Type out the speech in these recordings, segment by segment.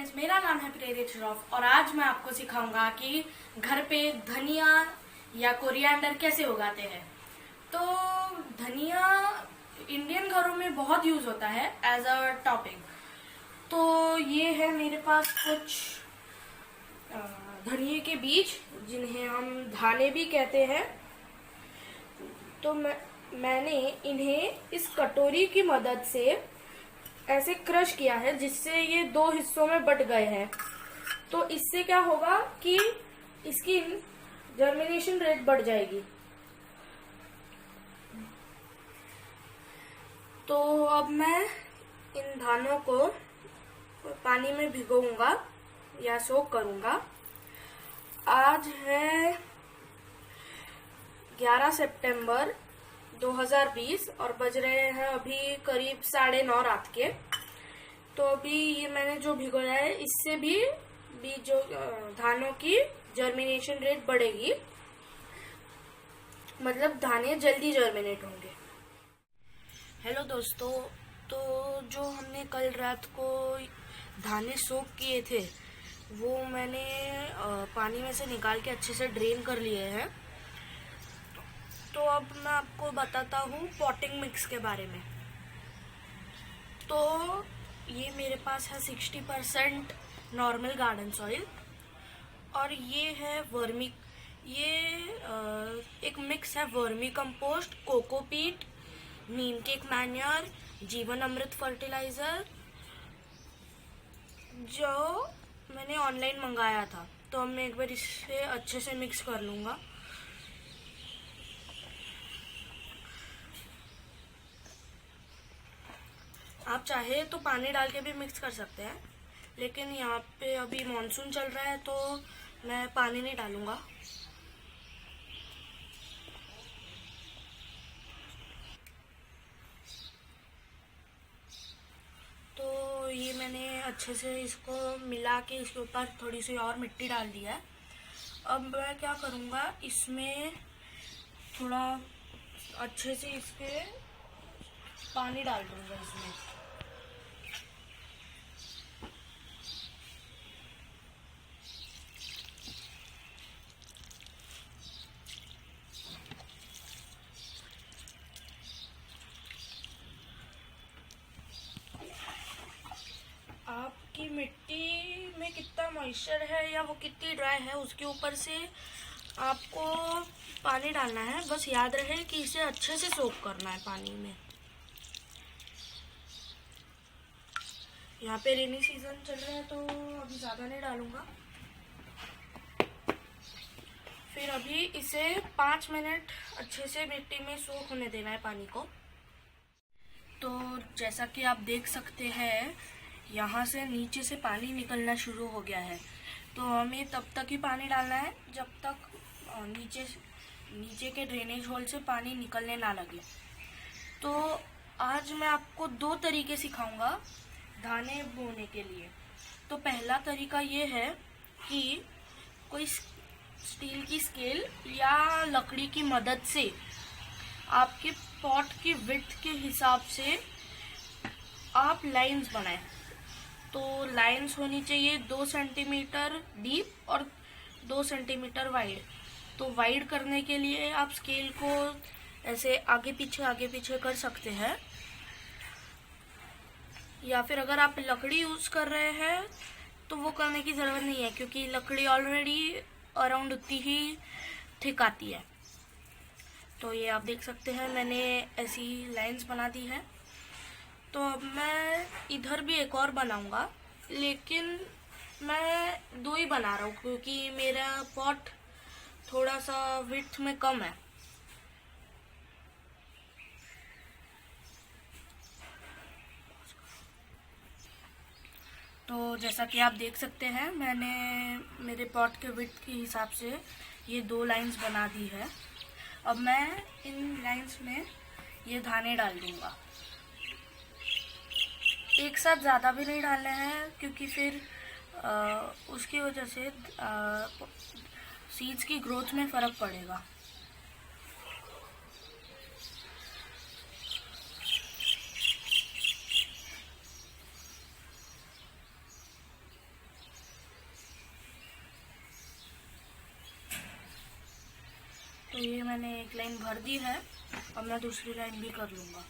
Guys, मेरा नाम है प्रेरित श्रॉफ और आज मैं आपको सिखाऊंगा कि घर पे धनिया या कोरिएंडर कैसे उगाते हैं। तो धनिया इंडियन घरों में बहुत यूज होता है एज अ टॉपिंग। तो ये है मेरे पास कुछ धनिये के बीज जिन्हें हम धाने भी कहते हैं। तो मैंने इन्हें इस कटोरी की मदद से ऐसे क्रश किया है जिससे ये दो हिस्सों में बट गए हैं। तो इससे क्या होगा कि इसकी जर्मिनेशन रेट बढ़ जाएगी। तो अब मैं इन धानों को पानी में भिगोऊंगा या सोक करूंगा। आज है 11 सितंबर 2020 और बज रहे हैं अभी करीब 9:30 रात के। तो अभी ये मैंने जो भिगोया है इससे भी जो धानों की जर्मिनेशन रेट बढ़ेगी, मतलब दाने जल्दी जर्मिनेट होंगे। हेलो दोस्तों, तो जो हमने कल रात को दाने सोक किए थे वो मैंने पानी में से निकाल के अच्छे से ड्रेन कर लिए हैं। तो अब मैं आपको बताता हूँ पॉटिंग मिक्स के बारे में। तो ये मेरे पास है 60% नॉर्मल गार्डन सॉइल और ये है ये एक मिक्स है वर्मी कंपोस्ट, कोकोपीट, नीम केक मैन्योर, जीवन अमृत फर्टिलाइजर जो मैंने ऑनलाइन मंगाया था। तो अब मैं एक बार इसे अच्छे से मिक्स कर लूँगा। आप चाहे तो पानी डाल के भी मिक्स कर सकते हैं, लेकिन यहाँ पे अभी मॉनसून चल रहा है तो मैं पानी नहीं डालूंगा। तो ये मैंने अच्छे से इसको मिला के इसके ऊपर थोड़ी सी और मिट्टी डाल दी है। अब मैं क्या करूँगा, इसमें थोड़ा अच्छे से इसके पानी डाल दूँगा इसमें। आपकी मिट्टी में कितना मॉइस्चर है या वो कितनी ड्राई है उसके ऊपर से आपको पानी डालना है। बस याद रहे कि इसे अच्छे से सोक करना है पानी में। यहाँ पे रेनी सीजन चल रहा है तो अभी ज़्यादा नहीं डालूंगा। फिर अभी इसे 5 मिनट अच्छे से मिट्टी में सोक होने देना है पानी को। तो जैसा कि आप देख सकते हैं यहाँ से नीचे से पानी निकलना शुरू हो गया है। तो हमें तब तक ही पानी डालना है जब तक नीचे के ड्रेनेज होल से पानी निकलने ना लगे। तो आज मैं आपको 2 तरीके सिखाऊंगा धाने बोने के लिए। तो पहला तरीका ये है कि कोई स्टील की स्केल या लकड़ी की मदद से आपके पॉट की विड्थ के हिसाब से आप लाइंस बनाएं। तो लाइंस होनी चाहिए 2 सेंटीमीटर डीप और 2 सेंटीमीटर वाइड। तो वाइड करने के लिए आप स्केल को ऐसे आगे पीछे कर सकते हैं, या फिर अगर आप लकड़ी यूज कर रहे हैं तो वो करने की जरूरत नहीं है क्योंकि लकड़ी ऑलरेडी अराउंड उतनी ही थिक आती है। तो ये आप देख सकते हैं मैंने ऐसी लाइंस बना दी है। तो अब मैं इधर भी एक और बनाऊंगा, लेकिन मैं 2 ही बना रहा हूँ क्योंकि मेरा पॉट थोड़ा सा विड्थ में कम है। तो जैसा कि आप देख सकते हैं मैंने मेरे पॉट के विड्थ के हिसाब से ये 2 लाइंस बना दी है। अब मैं इन लाइंस में ये दाने डाल दूंगा। एक साथ ज़्यादा भी नहीं डालने हैं क्योंकि फिर उसकी वजह से सीड्स की ग्रोथ में फ़र्क पड़ेगा। तो ये मैंने एक लाइन भर दी है, अब मैं दूसरी लाइन भी कर लूँगा।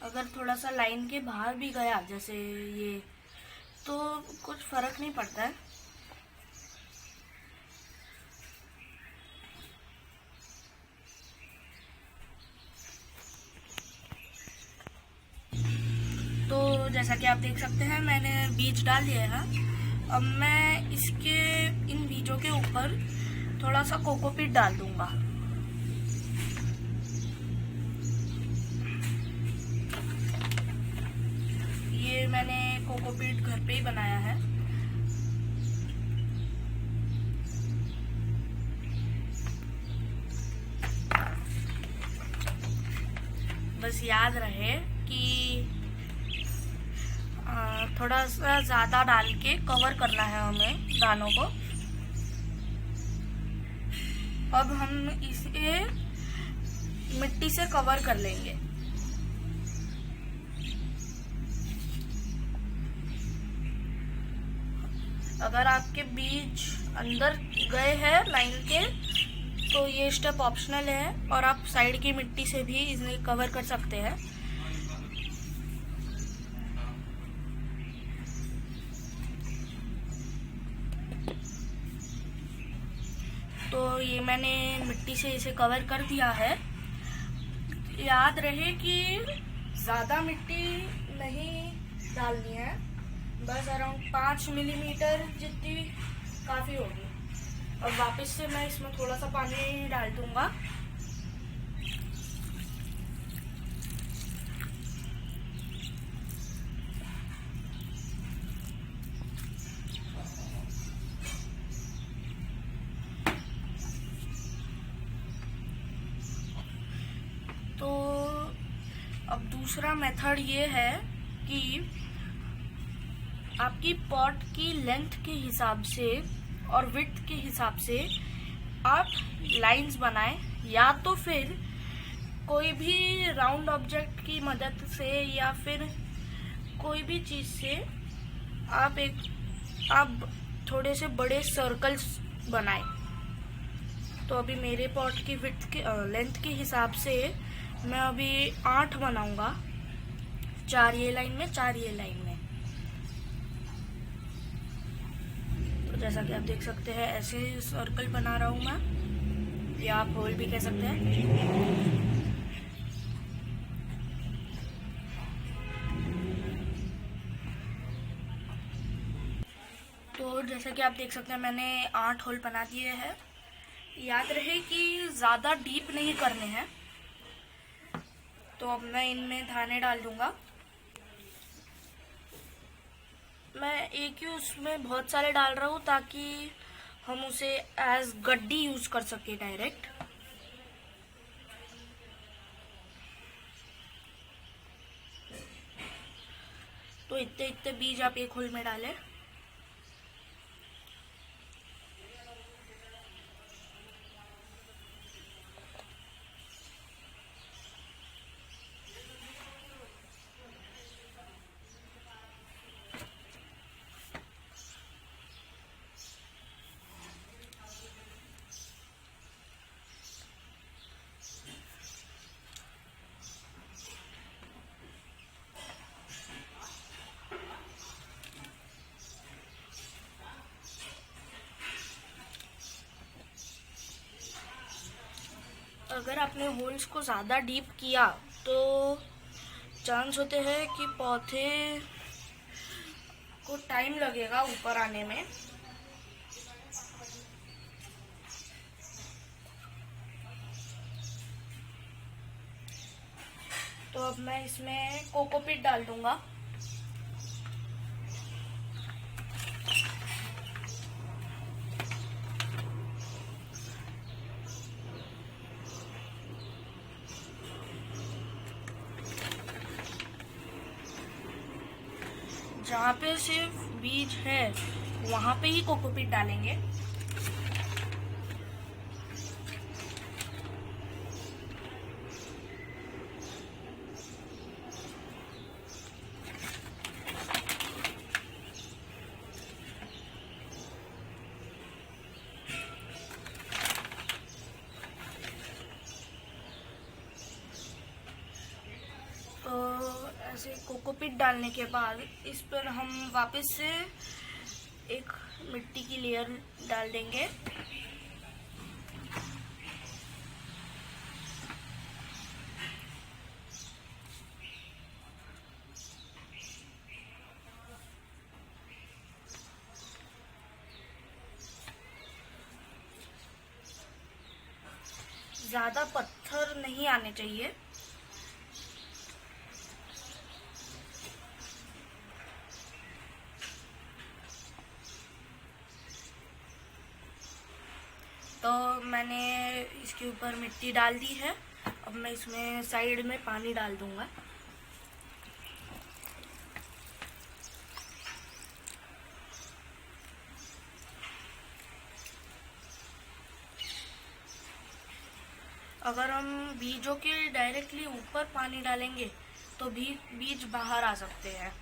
अगर थोड़ा सा लाइन के बाहर भी गया जैसे ये, तो कुछ फर्क नहीं पड़ता है। तो जैसा कि आप देख सकते हैं मैंने बीज डाल दिया है। अब मैं इसके इन बीजों के ऊपर थोड़ा सा कोकोपीट डाल दूंगा। ये मैंने कोकोपीट घर पे ही बनाया है। बस याद रहे कि थोड़ा सा ज़्यादा डाल के कवर करना है हमें दानों को। अब हम इसे मिट्टी से कवर कर लेंगे। अगर आपके बीज अंदर गए हैं लाइन के तो ये स्टेप ऑप्शनल है और आप साइड की मिट्टी से भी इसे कवर कर सकते हैं। तो ये मैंने मिट्टी से इसे कवर कर दिया है। याद रहे कि ज़्यादा मिट्टी नहीं डालनी है, बस अराउंड 5 मिलीमीटर जितनी काफ़ी होगी। अब वापस से मैं इसमें थोड़ा सा पानी डाल दूंगा। तो अब दूसरा मेथड ये है कि आपकी पॉट की लेंथ के हिसाब से और विड्थ के हिसाब से आप लाइंस बनाएं, या तो फिर कोई भी राउंड ऑब्जेक्ट की मदद से या फिर कोई भी चीज़ से आप थोड़े से बड़े सर्कल्स बनाएं। तो अभी मेरे पॉट की विड्थ के लेंथ के हिसाब से मैं अभी 8 बनाऊंगा, 4 ये लाइन में 4 ये लाइन में। तो जैसा कि आप देख सकते हैं ऐसे सर्कल बना रहा हूं मैं, या आप होल भी कह सकते हैं। तो जैसा कि आप देख सकते हैं मैंने 8 होल बना दिए हैं। याद रहे कि ज़्यादा डीप नहीं करने हैं। तो अब मैं इनमें दाने डाल दूंगा। मैं एक ही उसमें बहुत सारे डाल रहा हूँ ताकि हम उसे एज गड्डी यूज कर सके डायरेक्ट। तो इतने इतने बीज आप एक होल में डालें। अगर आपने होल्स को ज़्यादा डीप किया तो चांस होते हैं कि पौधे को टाइम लगेगा ऊपर आने में। तो अब मैं इसमें कोकोपीट डाल दूंगा। जहाँ पे सिर्फ बीज है वहाँ पे ही कोकोपीट डालेंगे। मीट डालने के बाद इस पर हम वापस से एक मिट्टी की लेयर डाल देंगे। ज़्यादा पत्थर नहीं आने चाहिए। तो मैंने इसके ऊपर मिट्टी डाल दी है। अब मैं इसमें साइड में पानी डाल दूंगा। अगर हम बीजों के डायरेक्टली ऊपर पानी डालेंगे तो भी बीज बाहर आ सकते हैं।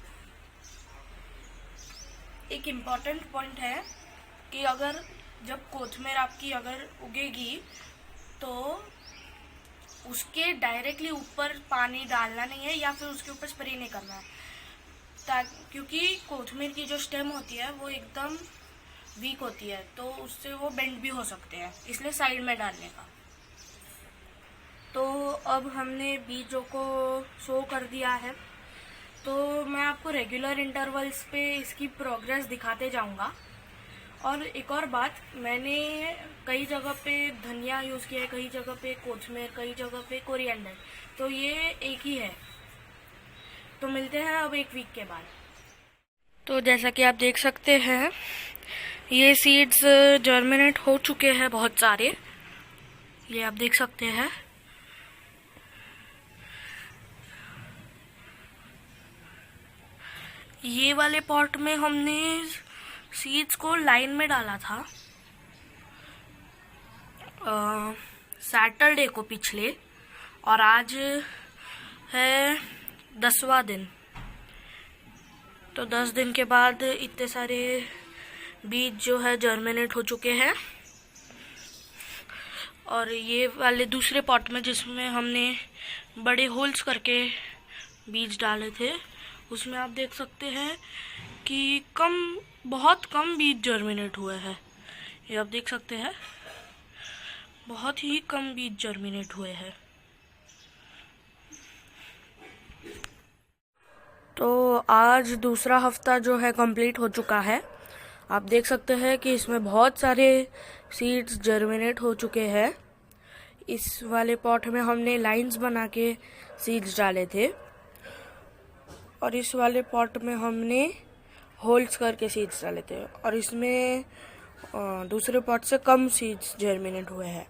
एक इम्पॉर्टेंट पॉइंट है कि अगर जब कोथमीर आपकी अगर उगेगी तो उसके डायरेक्टली ऊपर पानी डालना नहीं है या फिर उसके ऊपर स्प्रे नहीं करना है, क्योंकि कोथमीर की जो स्टेम होती है वो एकदम वीक होती है, तो उससे वो बेंड भी हो सकते हैं, इसलिए साइड में डालने का। तो अब हमने बीजों को सो कर दिया है, तो मैं आपको रेगुलर इंटरवल्स पे इसकी प्रोग्रेस दिखाते जाऊंगा। और एक और बात, मैंने कई जगह पे धनिया यूज़ किया है, कई जगह पे कोथमीर, कई जगह पे कोरिएंडर, तो ये एक ही है। तो मिलते हैं अब एक वीक के बाद। तो जैसा कि आप देख सकते हैं ये सीड्स जर्मिनेट हो चुके हैं बहुत सारे, ये आप देख सकते हैं। ये वाले पॉट में हमने सीड्स को लाइन में डाला था सैटरडे को पिछले, और आज है 10वां दिन। तो 10 दिन के बाद इतने सारे बीज जो है जर्मिनेट हो चुके हैं। और ये वाले दूसरे पॉट में जिसमें हमने बड़े होल्स करके बीज डाले थे, उसमें आप देख सकते हैं कि बहुत कम बीज जर्मिनेट हुए हैं। ये आप देख सकते हैं, बहुत ही कम बीज जर्मिनेट हुए हैं। तो आज दूसरा हफ्ता जो है कंप्लीट हो चुका है। आप देख सकते हैं कि इसमें बहुत सारे सीड्स जर्मिनेट हो चुके हैं। इस वाले पॉट में हमने लाइंस बना के सीड्स डाले थे, और इस वाले पॉट में हमने होल्स करके सीड्स डाले थे, और इसमें दूसरे पॉट से कम सीड्स जर्मिनेट हुए हैं।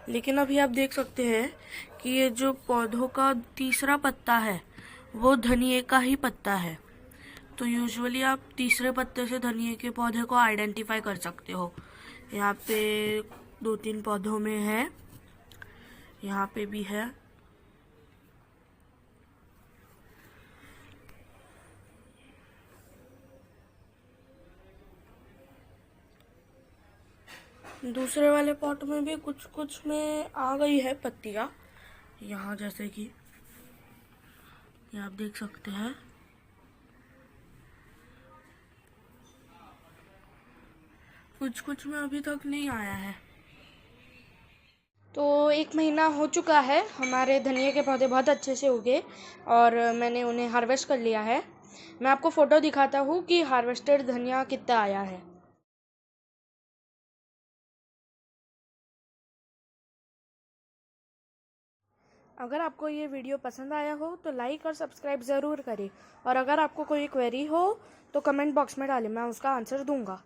लेकिन अभी आप देख सकते हैं कि ये जो पौधों का तीसरा पत्ता है वो धनिए का ही पत्ता है। तो यूजुअली आप तीसरे पत्ते से धनिए के पौधे को आइडेंटिफाई कर सकते हो। यहाँ पे 2-3 पौधों में है, यहाँ पे भी है। दूसरे वाले पॉट में भी कुछ कुछ में आ गई है पत्तियाँ, यहाँ जैसे कि ये आप देख सकते हैं। कुछ कुछ में अभी तक नहीं आया है। तो 1 महीना हो चुका है, हमारे धनिया के पौधे बहुत अच्छे से उगे और मैंने उन्हें हार्वेस्ट कर लिया है। मैं आपको फ़ोटो दिखाता हूँ कि हार्वेस्टेड धनिया कितना आया है। अगर आपको ये वीडियो पसंद आया हो तो लाइक और सब्सक्राइब ज़रूर करें, और अगर आपको कोई क्वेरी हो तो कमेंट बॉक्स में डालें, मैं उसका आंसर दूंगा।